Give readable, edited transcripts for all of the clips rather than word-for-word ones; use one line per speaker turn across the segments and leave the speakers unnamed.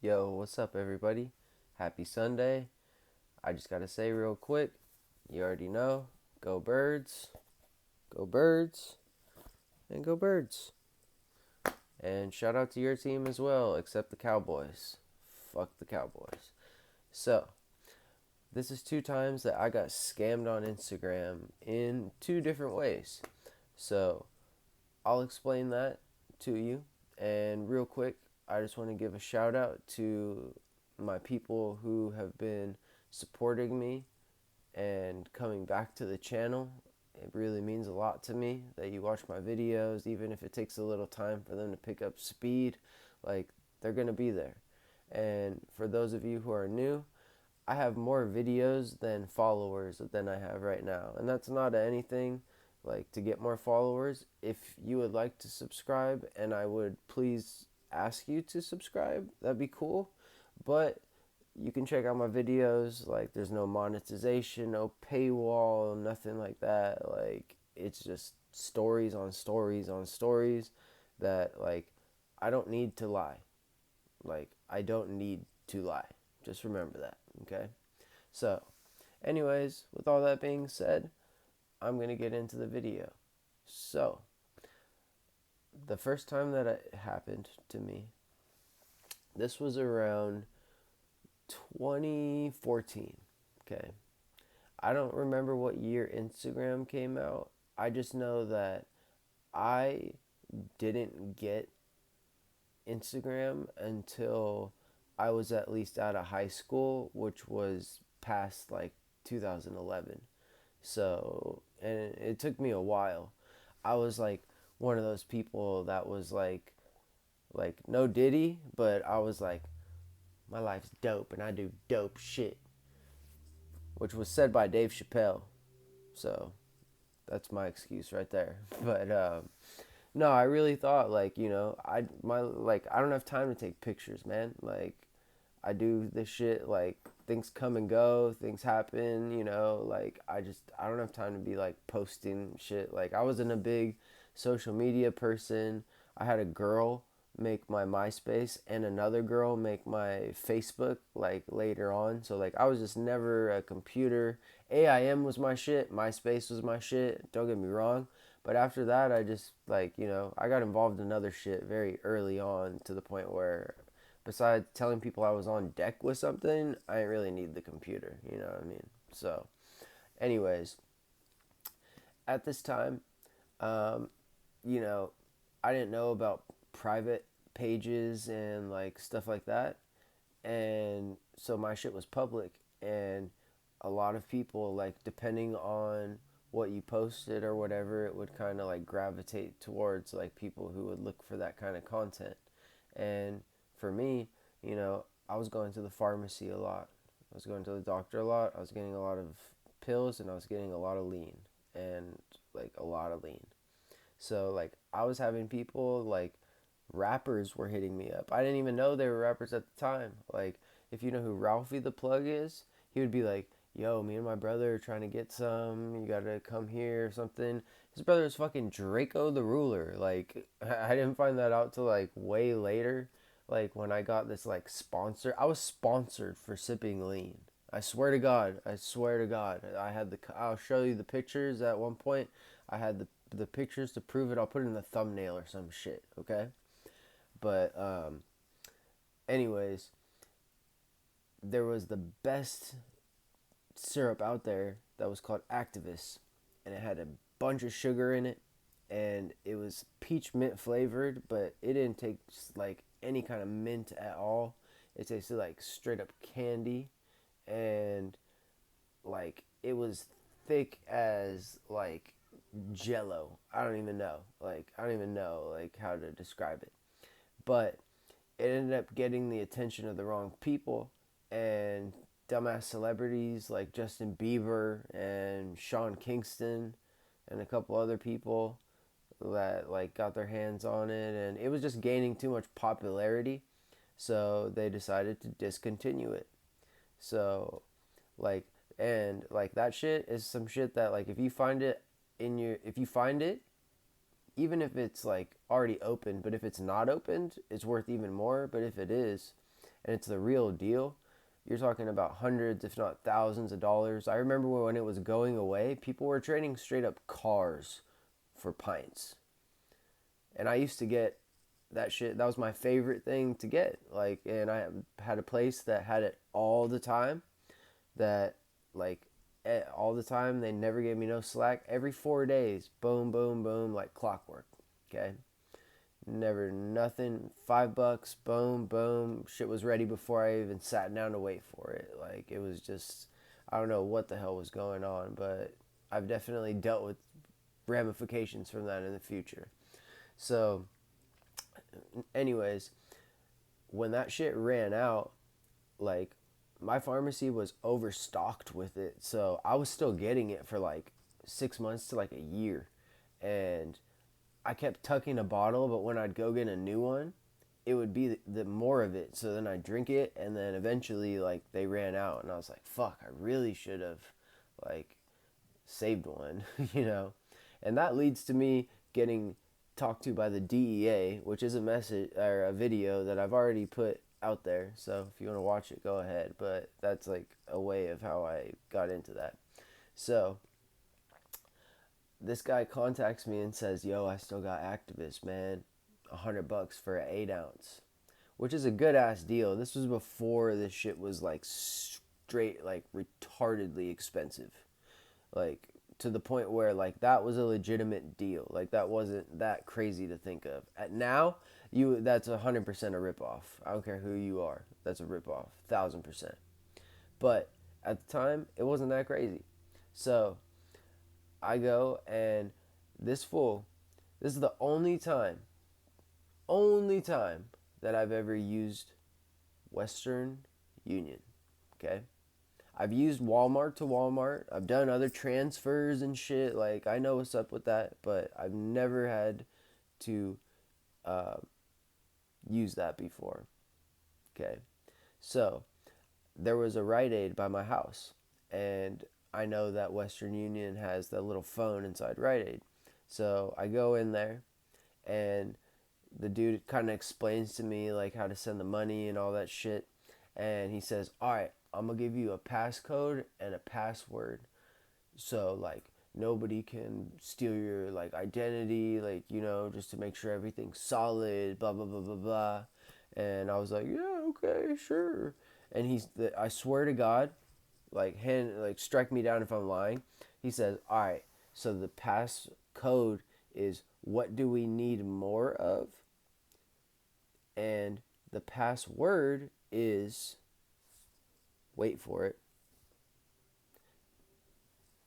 Yo, what's up, everybody? Happy Sunday. I just gotta say, real quick, you already know, go birds, and go birds. And shout out to your team as well, except the Cowboys. Fuck the Cowboys. So, this is two times that I got scammed on Instagram in two different ways. So, I'll explain that to you. And real quick, I just want to give a shout out to my people who have been supporting me and coming back to the channel. It really means a lot to me that you watch my videos, even if it takes a little time for them to pick up speed. Like, they're going to be there. And for those of you who are new, I have more videos than followers than I have right now. And that's not anything like to get more followers. If you would like to subscribe, and I would please ask you to subscribe, that'd be cool. But you can check out my videos. Like, there's no monetization, no paywall, nothing like that. Like, it's just stories on stories on stories that, like, I don't need to lie. Like, I don't need to lie. Just remember that, okay? So, anyways, with all that being said, I'm going to get into the video. So, the first time that it happened to me, this was around 2014, okay? I don't remember what year Instagram came out. I just know that I didn't get Instagram until I was at least out of high school, which was past like 2011. So, and it took me a while. I was like one of those people that was like no Diddy, but I was like, my life's dope and I do dope shit, which was said by Dave Chappelle. So that's my excuse right there. But no, I really thought like I don't have time to take pictures, man. Like, I do this shit, like, things come and go, things happen, like, I don't have time to be like posting shit. Like, I wasn't a big social media person. I had a girl make my MySpace and another girl make my Facebook like later on. So like, I was just never a computer. AIM was my shit, MySpace was my shit, don't get me wrong. But after that, I just like, I got involved in other shit very early on, to the point where besides telling people I was on deck with something, I didn't really need the computer, you know what I mean? So, anyways, at this time, um, you know, I didn't know about private pages and like stuff like that. And so my shit was public, and a lot of people, like, depending on what you posted or whatever, it would kind of like gravitate towards like people who would look for that kind of content. And for me, I was going to the pharmacy a lot. I was going to the doctor a lot. I was getting a lot of pills, and I was getting a lot of lean, and like a lot of lean. So like, I was having people like, rappers were hitting me up. I didn't even know they were rappers at the time. Like, if you know who Ralphie the Plug is, he would be like, "Yo, me and my brother are trying to get some. You gotta come here or something." His brother is fucking Draco the Ruler. Like, I didn't find that out till like way later. Like, when I got this like sponsor, I was sponsored for sipping lean. I swear to God. I swear to God. I'll show you the pictures at one point. I had the pictures to prove it. I'll put it in the thumbnail or some shit, okay? But anyways, there was the best syrup out there that was called Activist, and it had a bunch of sugar in it, and it was peach mint flavored, but it didn't taste like any kind of mint at all. It tasted like straight up candy, and like, it was thick as like jello. I don't even know like how to describe it. But it ended up getting the attention of the wrong people, and dumbass celebrities like Justin Bieber and Sean Kingston and a couple other people that like got their hands on it, and it was just gaining too much popularity, so they decided to discontinue it. So like, and like, that shit is some shit that, like, if you find it, even if it's like already open, but if it's not opened, it's worth even more. But if it is, and it's the real deal, you're talking about hundreds, if not thousands of dollars. I remember when it was going away, people were trading straight up cars for pints. And I used to get that shit. That was my favorite thing to get. Like, and I had a place that had it all the time. That, like, all the time. They never gave me no slack. Every 4 days, boom, boom, boom, like clockwork. Okay, never nothing. $5, boom, boom. Shit was ready before I even sat down to wait for it. Like, it was just, I don't know what the hell was going on, but I've definitely dealt with ramifications from that in the future. So, anyways, when that shit ran out, like, my pharmacy was overstocked with it. So I was still getting it for like 6 months to like a year. And I kept tucking a bottle, but when I'd go get a new one, it would be the more of it. So then I'd drink it, and then eventually, like, they ran out. And I was like, fuck, I really should have, like, saved one, you know? And that leads to me getting talked to by the DEA, which is a message or a video that I've already put out there. So if you want to watch it, go ahead. But that's like a way of how I got into that. So this guy contacts me and says, "Yo, I still got Activist, man. $100 for an 8 ounce," which is a good ass deal. This was before this shit was like straight, like, retardedly expensive. Like, to the point where, like, that was a legitimate deal. Like, that wasn't that crazy to think of. At now, that's 100% a ripoff. I don't care who you are. That's a ripoff, 1,000%. But at the time, it wasn't that crazy. So I go, and this fool, this is the only time that I've ever used Western Union. Okay? I've used Walmart to Walmart. I've done other transfers and shit. Like, I know what's up with that, but I've never had to uh, use that before. Okay. So, there was a Rite Aid by my house. And I know that Western Union has that little phone inside Rite Aid. So, I go in there, and the dude kind of explains to me, like, how to send the money and all that shit. And he says, "All right, I'm gonna give you a passcode and a password, so, like, nobody can steal your, like, identity, like, just to make sure everything's solid, blah blah blah blah blah." And I was like, "Yeah, okay, sure." And I swear to God, like, strike me down if I'm lying. He says, "All right, so the passcode is, what do we need more of? And the password is," wait for it,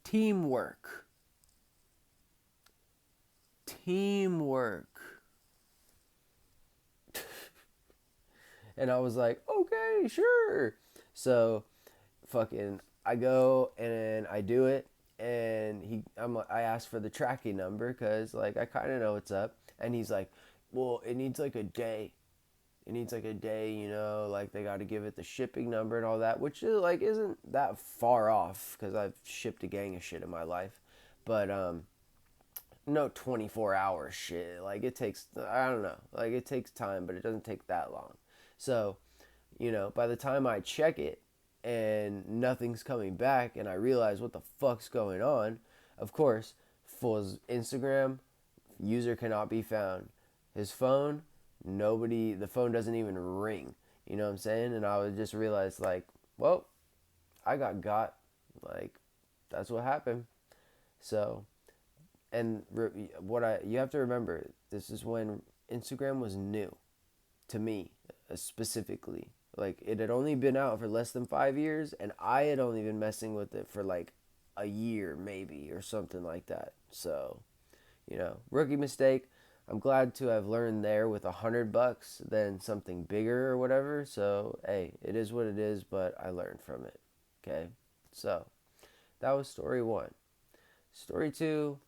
"teamwork." Teamwork. And I was like, "Okay, sure." So fucking I go and I do it, and I ask for the tracking number cuz, like, I kind of know what's up. And he's like, "Well, it needs like a day. It needs like a day, like, they got to give it the shipping number and all that," which is, like, isn't that far off cuz I've shipped a gang of shit in my life. But no 24 hour shit. Like, it takes, I don't know, like, it takes time, but it doesn't take that long. So, by the time I check it and nothing's coming back and I realize what the fuck's going on, of course, Fool's Instagram, user cannot be found. His phone, the phone doesn't even ring. You know what I'm saying? And I would just realize, like, well, I got. Like, that's what happened. So, and you have to remember, this is when Instagram was new to me, specifically. Like, it had only been out for less than 5 years, and I had only been messing with it for like a year, maybe, or something like that. So, rookie mistake. I'm glad to have learned there with $100 than something bigger or whatever. So, hey, it is what it is, but I learned from it. Okay, so that was story one. Story two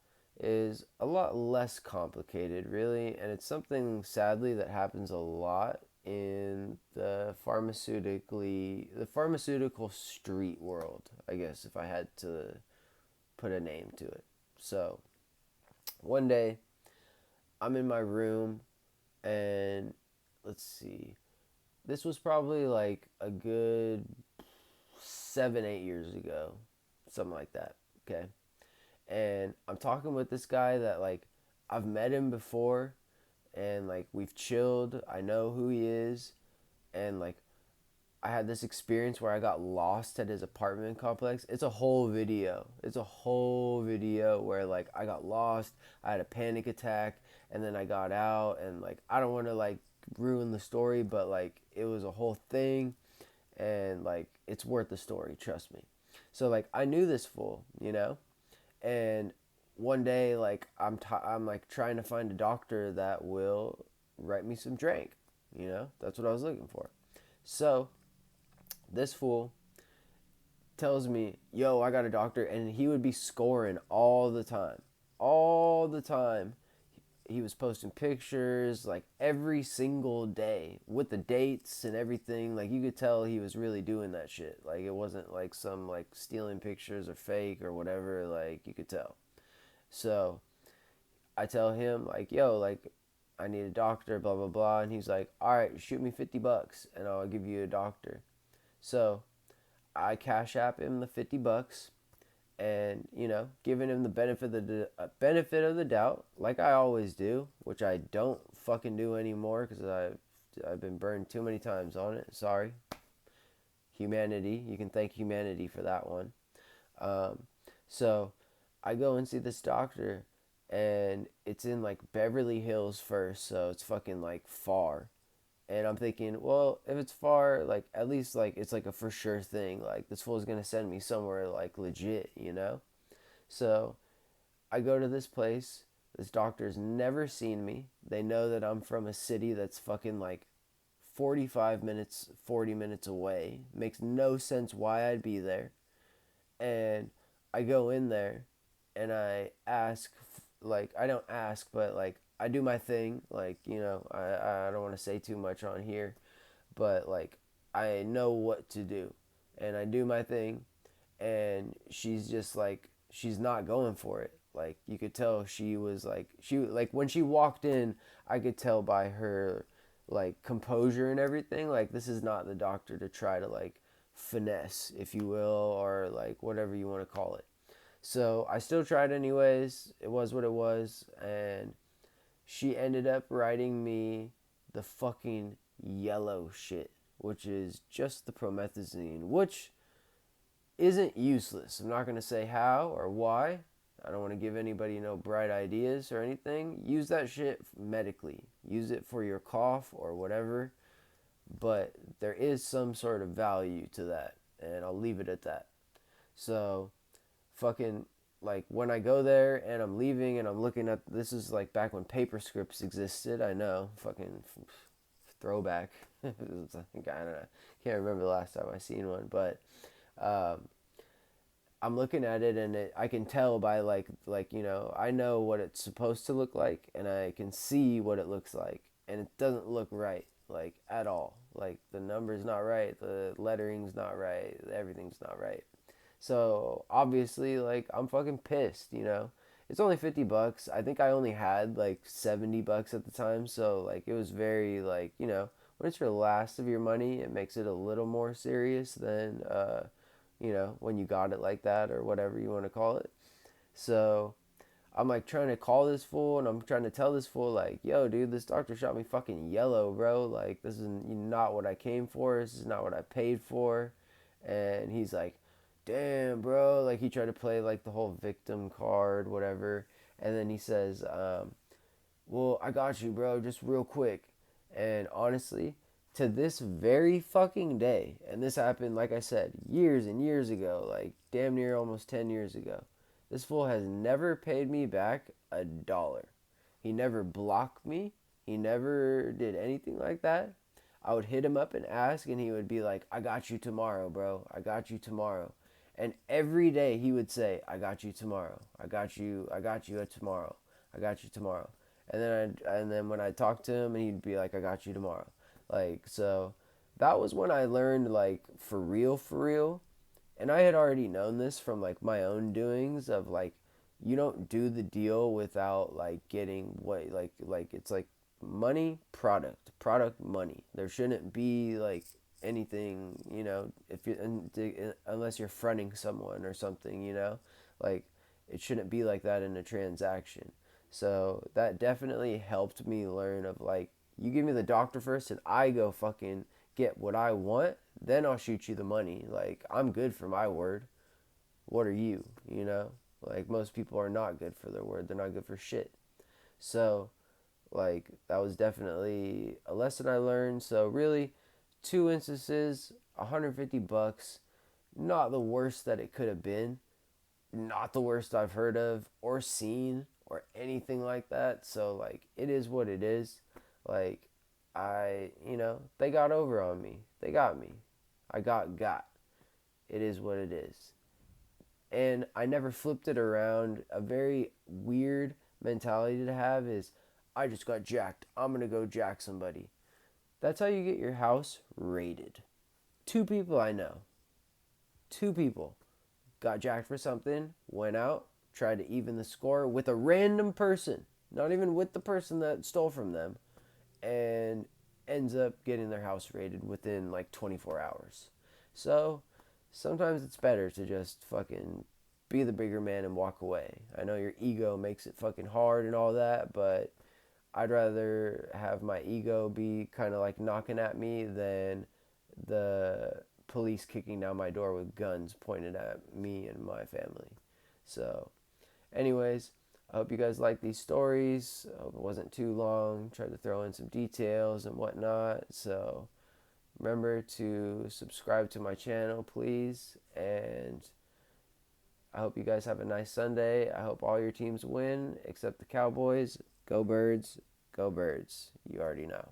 is a lot less complicated, really, and it's something, sadly, that happens a lot in the pharmaceutical street world, I guess, if I had to put a name to it. So, one day I'm in my room, and let's see, This was probably like a good 7, 8 years ago, something like that. Okay. And I'm talking with this guy that like I've met him before and like we've chilled. I know who he is. And like I had this experience where I got lost at his apartment complex. It's a whole video. It's a whole video where like I got lost. I had a panic attack and then I got out and like I don't want to like ruin the story, but like it was a whole thing and like it's worth the story, trust me. So like I knew this fool, you know? And one day like I'm like trying to find a doctor that will write me some drink, you know? That's what I was looking for. So this fool tells me, "Yo, I got a doctor," and he would be scoring all the time, all the time. He was posting pictures like every single day with the dates and everything. Like you could tell he was really doing that shit. Like it wasn't like some like stealing pictures or fake or whatever. Like you could tell. So I tell him like, "Yo, like I need a doctor, blah blah blah," and he's like, "All right, shoot me $50 and I'll give you a doctor." So I cash app him the $50 and giving him the benefit of the doubt like I always do, which I don't fucking do anymore because I've been burned too many times on it. Sorry, humanity. You can thank humanity for that one. Um, so I go and see this doctor, and it's in like Beverly Hills first, so it's fucking like far. And I'm thinking, well, if it's far, like at least like it's like a for sure thing. Like this fool's gonna send me somewhere like legit, you know? So I go to this place. This doctor's never seen me. They know that I'm from a city that's fucking like 45 minutes, 40 minutes away. Makes no sense why I'd be there. And I go in there and I ask, like, I don't ask, but like, I do my thing. Like, I don't want to say too much on here, but like, I know what to do. And I do my thing. And she's just like, she's not going for it. Like, you could tell like, when she walked in, I could tell by her, like, composure and everything. Like, this is not the doctor to try to, like, finesse, if you will, or like whatever you want to call it. So I still tried anyways. It was what it was. And she ended up writing me the fucking yellow shit, which is just the promethazine, which isn't useless. I'm not going to say how or why. I don't want to give anybody no bright ideas or anything. Use that shit medically. Use it for your cough or whatever. But there is some sort of value to that. And I'll leave it at that. So, fucking, like, when I go there and I'm leaving and I'm looking at, this is like back when paper scripts existed. I know. Fucking throwback. I don't know. Can't remember the last time I seen one. But, um, I'm looking at it and I can tell by I know what it's supposed to look like and I can see what it looks like and it doesn't look right like at all. Like the number's not right, the lettering's not right, everything's not right. So obviously like I'm fucking pissed. It's only $50. I think I only had like $70 at the time, so like it was very like, when it's your last of your money, it makes it a little more serious than when you got it like that or whatever you want to call it. So I'm like trying to call this fool and I'm trying to tell this fool like, yo, dude, this doctor shot me fucking yellow, bro. Like this is not what I came for. This is not what I paid for. And he's like, damn, bro. Like he tried to play like the whole victim card, whatever. And then he says, well, I got you, bro, just real quick. And honestly, to this very fucking day, and this happened, like I said, years and years ago, like damn near almost 10 years ago, this fool has never paid me back a dollar. He never blocked me. He never did anything like that. I would hit him up and ask, and he would be like, I got you tomorrow, bro. I got you tomorrow. And every day he would say, I got you tomorrow. I got you at tomorrow. I got you tomorrow. And then when I talked to him, and he'd be like, I got you tomorrow. Like, so that was when I learned, like, for real. And I had already known this from, like, my own doings of, like, you don't do the deal without, like, getting what, like, it's like, money, product, money. There shouldn't be like anything, if you unless you're fronting someone or something, like it shouldn't be like that in a transaction. So that definitely helped me learn of like, you give me the doctor first and I go fucking get what I want, then I'll shoot you the money. Like, I'm good for my word. What are you, Like, most people are not good for their word. They're not good for shit. So, like, that was definitely a lesson I learned. So, really, two instances, 150 bucks, not the worst that it could have been, not the worst I've heard of or seen or anything like that. So, like, it is what it is. Like, they got over on me. They got me. I got. It is what it is. And I never flipped it around. A very weird mentality to have is, I just got jacked. I'm going to go jack somebody. That's how you get your house raided. Two people I know. Two people got jacked for something, went out, tried to even the score with a random person, not even with the person that stole from them, and ends up getting their house raided within like 24 hours. So sometimes it's better to just fucking be the bigger man and walk away. I know your ego makes it fucking hard and all that, but I'd rather have my ego be kind of like knocking at me than the police kicking down my door with guns pointed at me and my family. So, anyways, I hope you guys like these stories. I hope it wasn't too long. Tried to throw in some details and whatnot. So, remember to subscribe to my channel, please. And I hope you guys have a nice Sunday. I hope all your teams win except the Cowboys. Go Birds. Go Birds. You already know.